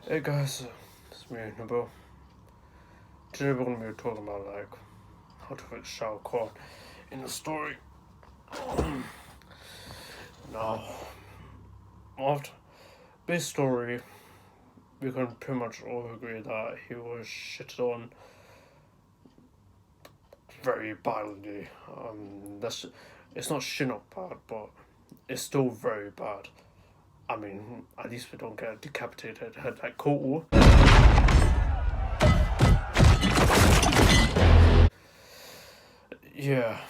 Hey guys, it's me, Nabo. Today we're going to be talking about how to fix Shao Kahn in the story. Now, after this story, we can pretty much all agree that he was shitted on very badly. It's not not bad, but it's still very bad. I mean, at least we don't get a decapitated head like Kotal. Yeah,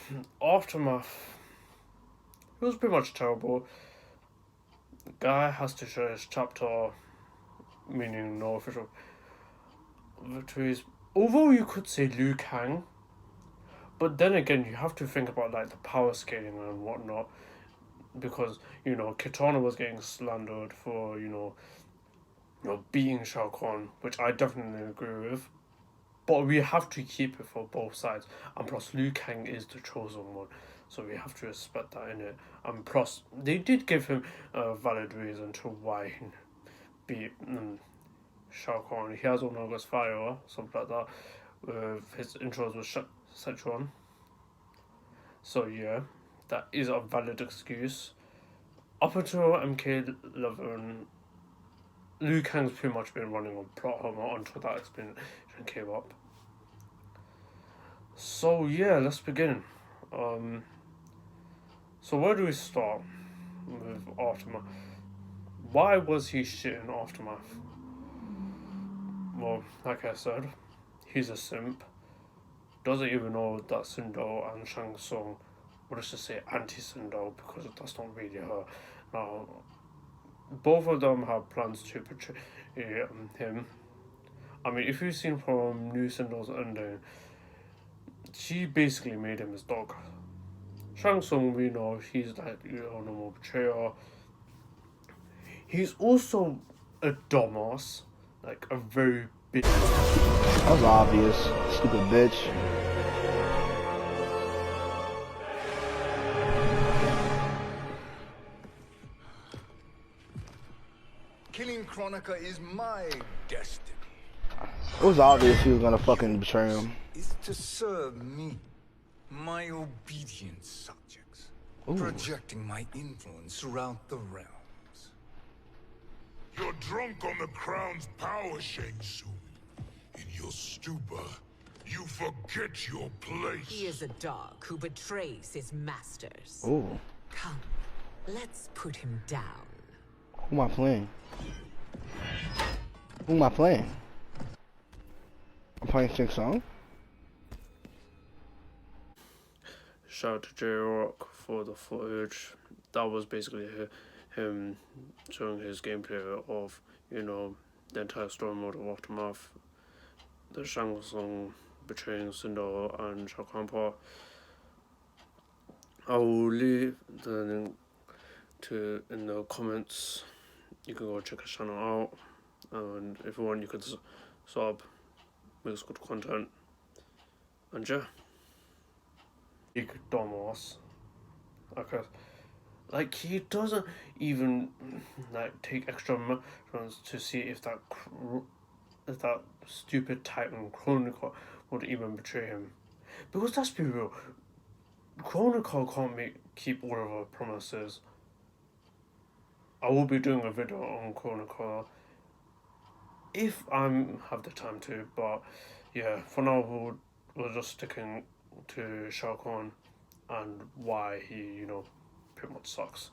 Aftermath. It was pretty much terrible. The guy has to share his chapter, meaning no official victories. Although you could say Liu Kang, but then again, you have to think about the power scaling and whatnot, because Kitana was getting slandered for beating Shao Kahn, which I definitely agree with. But we have to keep it for both sides, and plus Liu Kang is the chosen one, so we have to respect that in it. And plus, they did give him a valid reason to why he beat Shao Kahn. He has Onoga's fire, something like that. His intros with Sichuan. So yeah, that is a valid excuse. Up until Mk11, Liu Kang's pretty much been running on plot armor until that explanation came up. So yeah, let's begin. So where do we start with Aftermath? Why was he shit in Aftermath? Well, like I said, he's a simp. Doesn't even know that Sindel and Shang Tsung, or let's just say anti-Sindel, because that's not really her. Now, both of them have plans to betray him. I mean, if you've seen from New Sindel's ending, she basically made him his dog. Shang Tsung, we know, he's normal betrayer. He's also a dumbass, a very big. That was obvious, stupid bitch. Killing Kronika is my destiny. It was obvious he was gonna fucking betray him. Is to serve me, my obedient subjects, projecting my influence throughout the realms. You're drunk on the crown's power, Shang Tsung. In your stupor, you forget your place. He is a dog who betrays his masters. Ooh. Come, let's put him down. Who am I playing? Who am I playing? I'm playing Shang Tsung? Shout out to J-Rock for the footage. That was basically him showing his gameplay of, the entire story mode of Aftermath, the Shang Tsung betraying Sindel and Shao Kahn part. I will leave the link in the comments. You can go check his channel out, and if you want, you could sub. Makes good content, and yeah. Big dumbass. Okay, he doesn't even take extra measurements to see if that stupid Titan Kronika would even betray him. Because let's be real, Kronika can't keep all of her promises. I will be doing a video on Kronika if I have the time to, but yeah, for now we're just sticking to Shao Kahn and why he, pretty much sucks.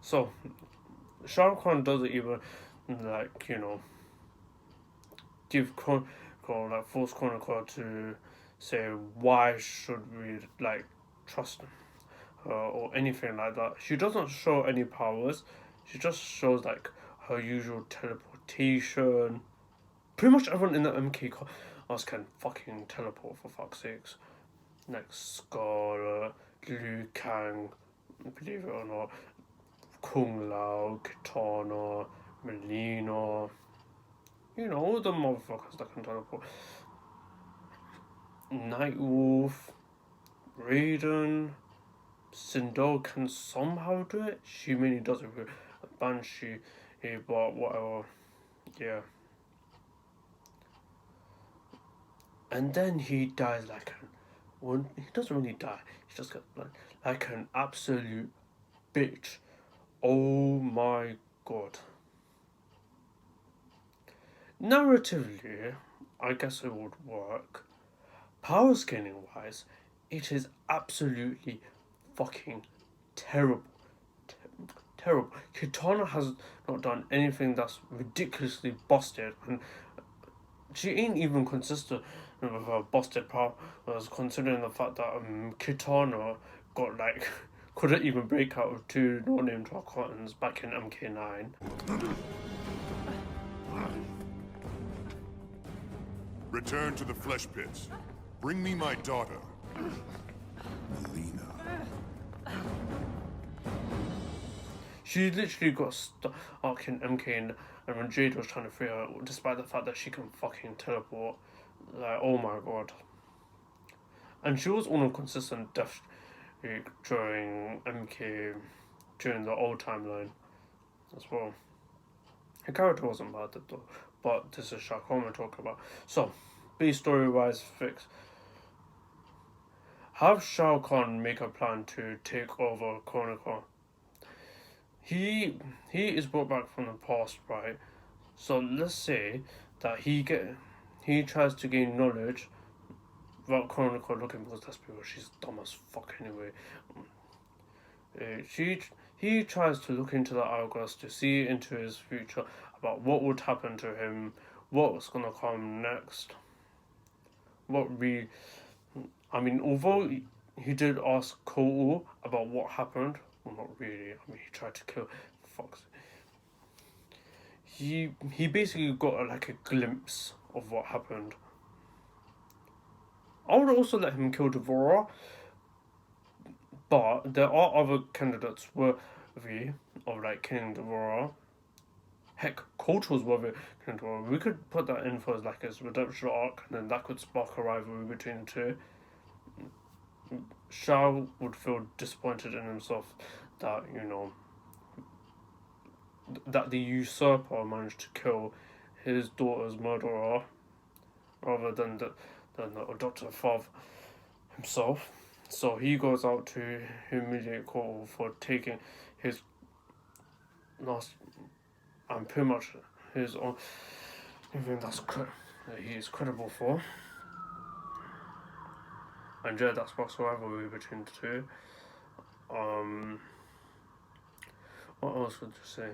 So, Shao Kahn doesn't even, give force Kronika to say why should we, trust her or anything like that. She doesn't show any powers. She just shows, her usual teleportation. Pretty much everyone in the MK cast can fucking teleport, for fuck's sakes. Scarlet, Liu Kang, believe it or not, Kung Lao, Kitana, Melina, all the motherfuckers that can teleport. Nightwolf, Raiden, Sindel can somehow do it. She mainly does it with Banshee, but whatever. Yeah. And then he dies like an. Well, he doesn't really die. He just gets blind. Like an absolute bitch. Oh my god. Narratively, I guess it would work. Power scaling wise, it is absolutely fucking terrible. Terrible. Kitana has not done anything that's ridiculously busted, and she ain't even consistent with her busted power, considering the fact that Kitana got like couldn't even break out of two no-name Cottons back in Mk9. Return to the flesh pits. Bring me my daughter. Melina. She literally got stuck in MK, and when Jade was trying to free her, despite the fact that she can fucking teleport, like, oh my god. And she was on a consistent death streak during MK, during the old timeline as well. Her character wasn't bad though, but this is Shao Kahn we're talking about. So, base story wise, fix. Have Shao Kahn make a plan to take over Chronicle. He is brought back from the past, right? So let's say that he tries to gain knowledge without Chronicle looking, because that's because she's dumb as fuck anyway. He tries to look into the hourglass to see into his future about what would happen to him, what's gonna come next. Although he did ask Cole about what happened, well, not really. I mean, he tried to kill Fox. He basically got like a glimpse of what happened. I would also let him kill Devora, but there are other candidates worthy of like killing Devora. Heck, Koto's worthy of killing Devora. We could put that in for like his redemption arc, and then that could spark a rivalry between the two. Shao would feel disappointed in himself that, that the usurper managed to kill his daughter's murderer rather than the adopted father himself. So he goes out to humiliate Kotal for taking his last and pretty much his own anything that he is credible for. And yeah, that's what's rivalry between the two. What else would you say?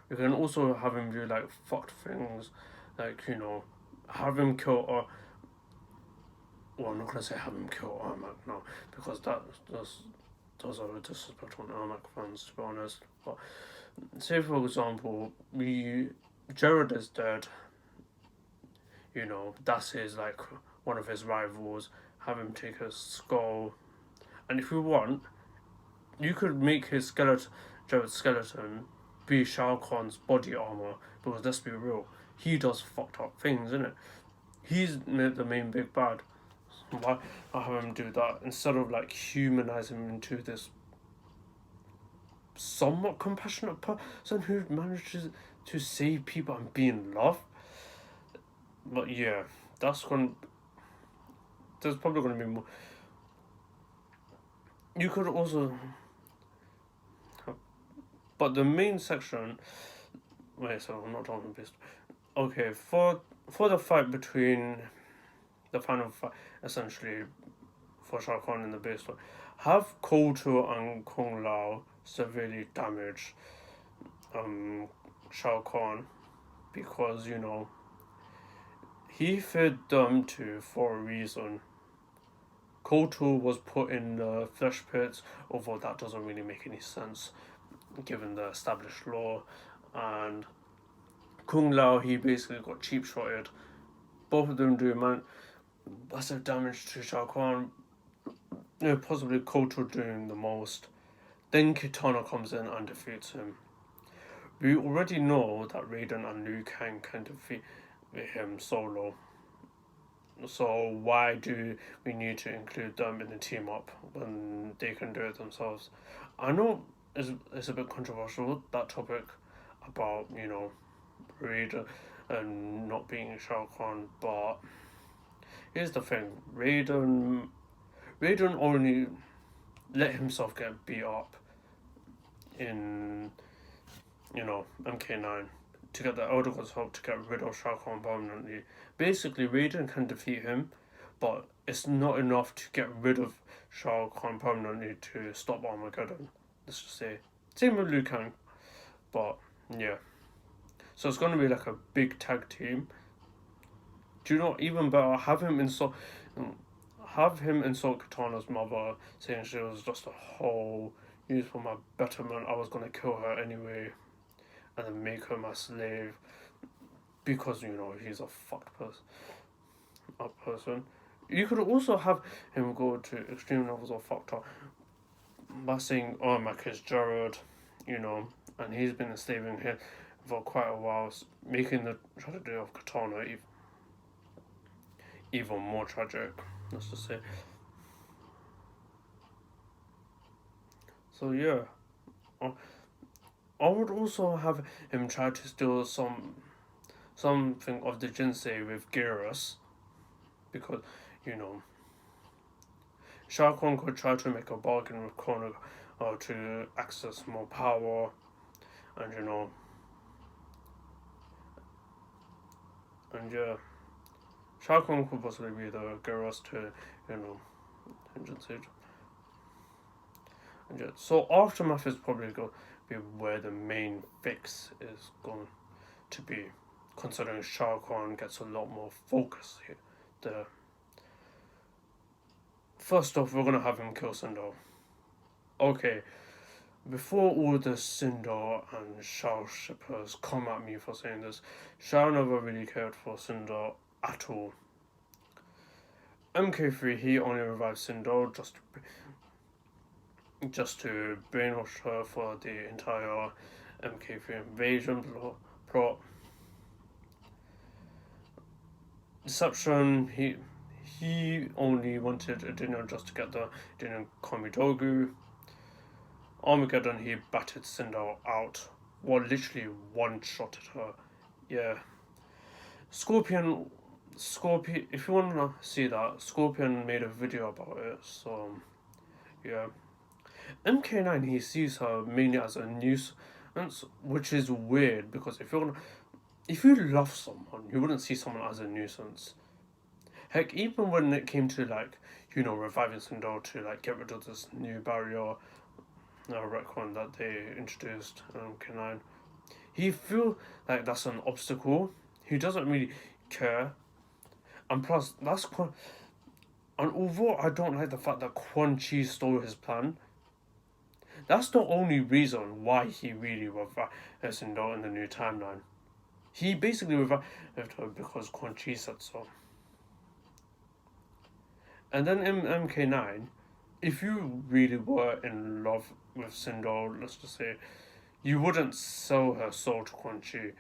We can also have him do like fucked things, like have him kill well, I'm not gonna say have him kill Armak now, because those are disrespectful on Armak fans, to be honest. But say for example, Jared is dead. That's his like one of his rivals. Have him take his skull, and if you want, you could make his Jared's skeleton, be Shao Kahn's body armor, because let's be real, he does fucked up things, innit? He's the main big bad. Why not have him do that instead of like humanize him into this somewhat compassionate person who manages to save people and be in love? But yeah, there's probably going to be more. You could also, but the main section. Wait, so I'm not talking this. Okay, for the fight between the final fight, essentially, for Shao Kahn in the base fight, have Koto and Kung Lao severely damage Shao Kahn, because he fed them two for a reason. Koto was put in the flesh pits, although that doesn't really make any sense given the established law, and Kung Lao, he basically got cheap shotted. Both of them do massive damage to Shao Kahn, possibly Koto doing the most. Then Kitana comes in and defeats him. We already know that Raiden and Liu Kang can defeat him solo. So why do we need to include them in the team up when they can do it themselves? I know it's a bit controversial, that topic about, you know, Raiden and not being Shao Kahn, but here's the thing, Raiden only let himself get beat up in, you know, Mk9 to get the Elder Gods help to get rid of Shao Kahn permanently. Basically, Raiden can defeat him, but it's not enough to get rid of Shao Kahn permanently to stop Armageddon. Let's just say. Same with Liu Kang, but yeah. So it's going to be like a big tag team. Do you know, even better, have him insult Katana's mother, saying she was just a hoe used for my betterment. I was gonna kill her anyway, and then make her my slave because, you know, he's a fucked person. You could also have him go to extreme levels of fucked up by saying, "Oh, my kid's Jared," you know, and he's been enslaving him for quite a while, making the tragedy of Katana even more tragic. Let's just say. So yeah, I would also have him try to steal something of the Jinsei with Geras, because, you know, Shao Kahn could try to make a bargain with Konoha to access more power, and, you know, and yeah, Shao Kahn could possibly be the Geras to, you know, Jinsei. And yeah, so Aftermath is probably going to be where the main fix is going to be, considering Shao Kahn gets a lot more focus here. First off, we're gonna have him kill Sindel. Okay, before all the Sindel and Shao shippers come at me for saying this, Shao never really cared for Sindel at all. Mk3, he only revived Sindel just to brainwash her for the entire Mk3 invasion plot. Deception, he only wanted a dinner just to get the dinner Kamidogu. Armageddon, he battered Sindel out. Literally one-shotted her. Yeah. Scorpion, if you want to see that, Scorpion made a video about it, so, yeah. Mk9, he sees her mainly as a nuisance, which is weird, because if you love someone, you wouldn't see someone as a nuisance. Heck, even when it came to, like, you know, reviving Sindel to, like, get rid of this new barrier retcon that they introduced in K9, he feel like that's an obstacle. He doesn't really care. And plus, and although I don't like the fact that Quan Chi stole his plan, that's the only reason why he really revived Sindel in the new timeline. He basically revived her because Quan Chi said so. And then in Mk9, if you really were in love with Sindel, let's just say, you wouldn't sell her soul to Quan Chi.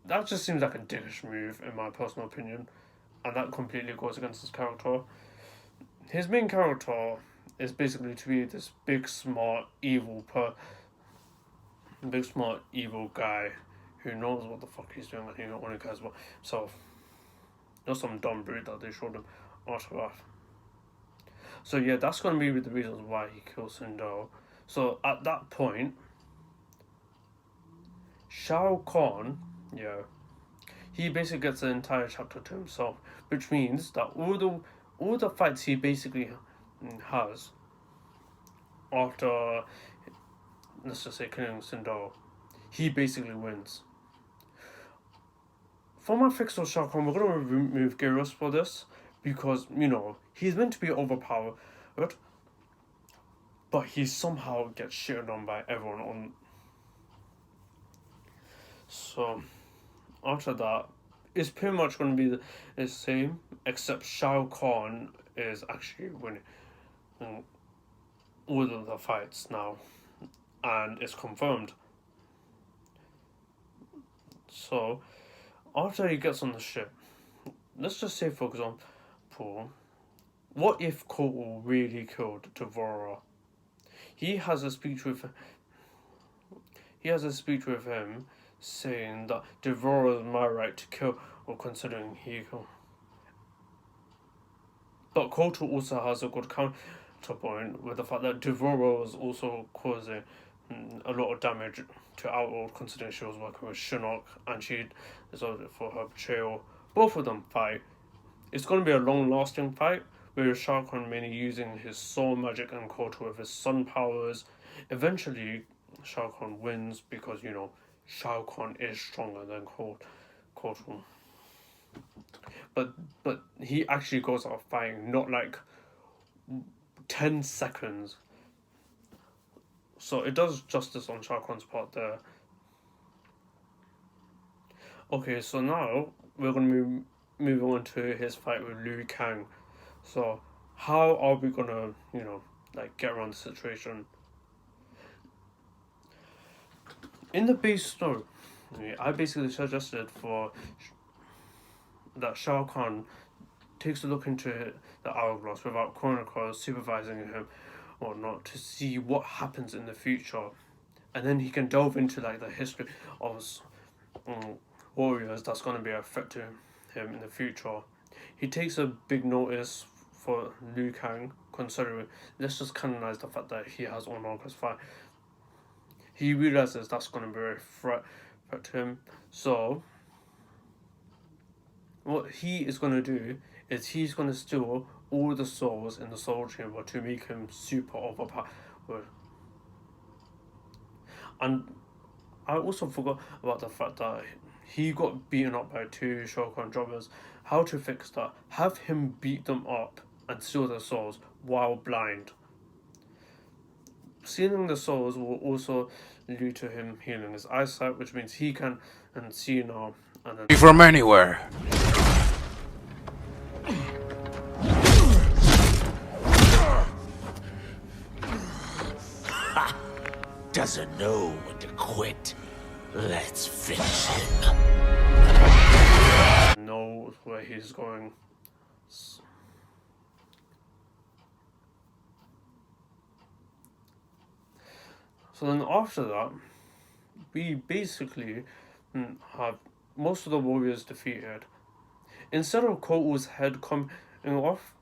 That just seems like a dickish move, in my personal opinion, and that completely goes against his character. His main character is basically to be this big, smart, evil guy who knows what the fuck he's doing and he only cares about himself. Not some dumb brute that they showed him Aftermath. So yeah, that's going to be the reasons why he kills Sindel. So at that point, Shao Kahn, yeah, he basically gets the entire chapter to himself, which means that all the fights he basically has after, let's just say, killing Sindel, he basically wins. For my fix of Shao Kahn, we're going to remove Gyros for this, because, you know, he's meant to be overpowered, but he somehow gets shitted on by everyone on. So after that, it's pretty much going to be the same, except Shao Kahn is actually winning all of the fights now, and it's confirmed. So after he gets on the ship, let's just say, for example, what if Kotal really killed Devourer? He has a speech with him saying that Devourer is my right to kill, or considering he killed. But Kotal also has a good counterpoint with the fact that Devourer was also causing a lot of damage to Outworld, considering she was working with Shinnok and she deserved it for her betrayal. Both of them fight. It's going to be a long-lasting fight, with Shao Kahn mainly using his soul magic and Kotal with his sun powers. Eventually, Shao Kahn wins because, you know, Shao Kahn is stronger than Kotal. But he actually goes out fighting, not like 10 seconds. So it does justice on Shao Kahn's part there. Okay, so now we're going to move on to his fight with Liu Kang. So how are we going to, you know, like get around the situation? In the base story, I basically suggested that Shao Kahn takes a look into the hourglass without Chronicles supervising him or not, to see what happens in the future, and then he can delve into like the history of warriors that's going to be affecting him in the future. He takes a big notice for Liu Kang, considering, let's just canonize the fact that he has honor plus 5. He realizes that's going to be a threat to him. So what he is going to do is he's going to steal all the souls in the soul chamber to make him super overpowered. And I also forgot about the fact that he got beaten up by 2 Shao Kahn jobbers. How to fix that? Have him beat them up and steal their souls while blind. Stealing the souls will also lead to him healing his eyesight, which means he can see now. And then From anywhere. Doesn't know when to quit. Let's finish him. knows where he's going. So then after that, we basically have most of the warriors defeated. Instead of Kotal's head coming off,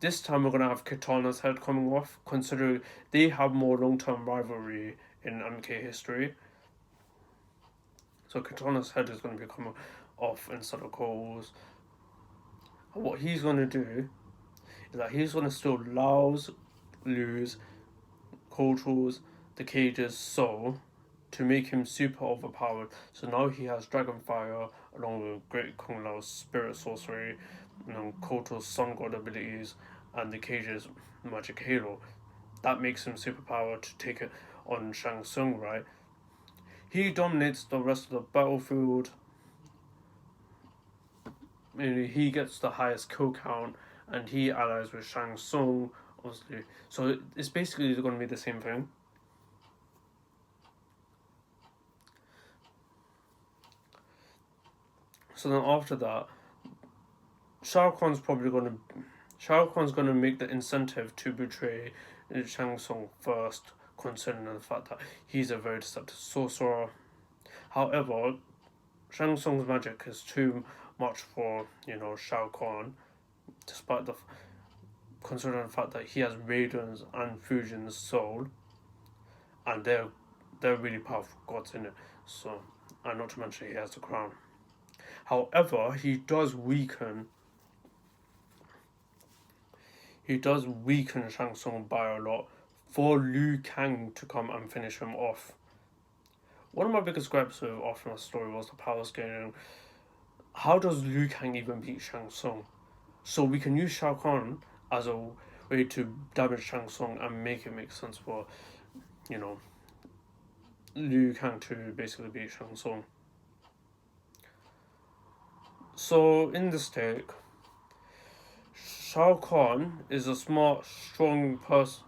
this time we're going to have Kitana's head coming off, considering they have more long-term rivalry in MK history. So Kitana's head is going to be coming off instead of Kotal's. And what he's going to do is that he's going to steal Lao's, Liu's, Kotal's, the Cage's soul to make him super overpowered. So now he has Dragon Fire along with Great Kung Lao's Spirit Sorcery, Kotal's Sun God abilities, and the Cage's Magic Halo. That makes him superpowered to take it on Shang Tsung, right? He dominates the rest of the battlefield. He gets the highest kill count, and he allies with Shang Tsung, obviously. So it's basically going to be the same thing. So then after that, Shao Kahn's going to make the incentive to betray Shang Tsung first, considering the fact that he's a very deceptive sorcerer. However, Shang Tsung's magic is too much for Shao Kahn, despite considering the fact that he has Raiden's and Fusion's soul, and they're really powerful gods in it. So, and not to mention he has the crown. However, he does weaken Shang Tsung by a lot for Liu Kang to come and finish him off. One of my biggest gripes with Optimus' story was the power scaling. How does Liu Kang even beat Shang Tsung? So we can use Shao Kahn as a way to damage Shang Tsung and make it make sense for, Liu Kang to basically beat Shang Tsung. So in this take, Shao Kahn is a smart, strong person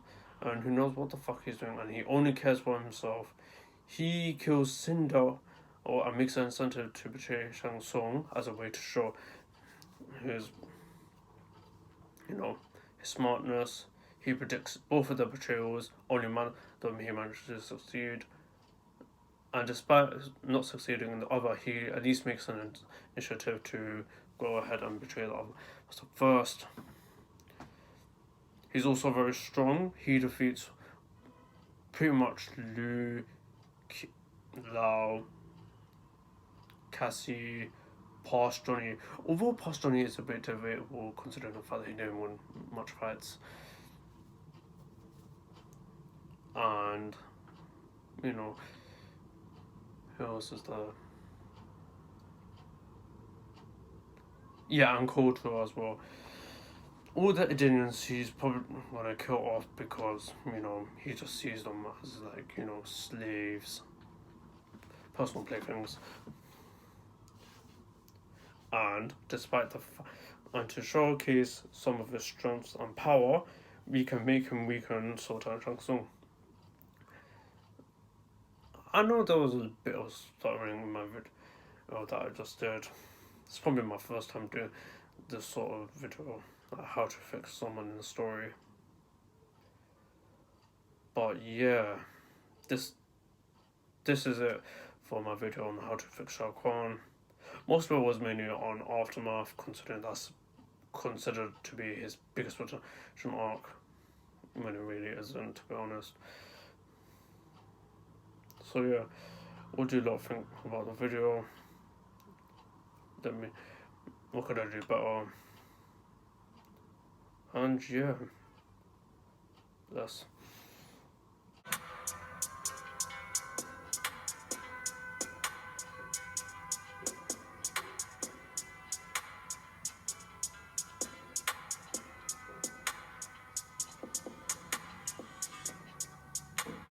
who knows what the fuck he's doing, and he only cares for himself. He kills Cinder and makes an incentive to betray Shang Tsung as a way to show his, you know, his smartness. He predicts both of the betrayals. Only one of them he manages to succeed. And despite not succeeding in the other, he at least makes an initiative to go ahead and betray the other. So first, he's also very strong. He defeats pretty much Liu, Lao, Cassie, past Johnny. Although past Johnny is a bit debatable considering the fact that he didn't win much fights. And, you know, who else is there? Yeah, and Kotor as well. All the Edenians he's probably gonna kill off because, you know, he just sees them as, like, you know, slaves. Personal playthings. And despite and to showcase some of his strengths and power, we can make him weaken Sultan Shang Tsung. I know there was a bit of stuttering in my video that I just did. It's probably my first time doing this sort of video, like how to fix someone in the story. But yeah, this is it for my video on how to fix Shao Kahn. Most of it was mainly on Aftermath, considering that's considered to be his biggest redemption arc, when it really isn't, to be honest. So yeah, what do you lot think about the video? Let me, what could I do better? And yeah, that's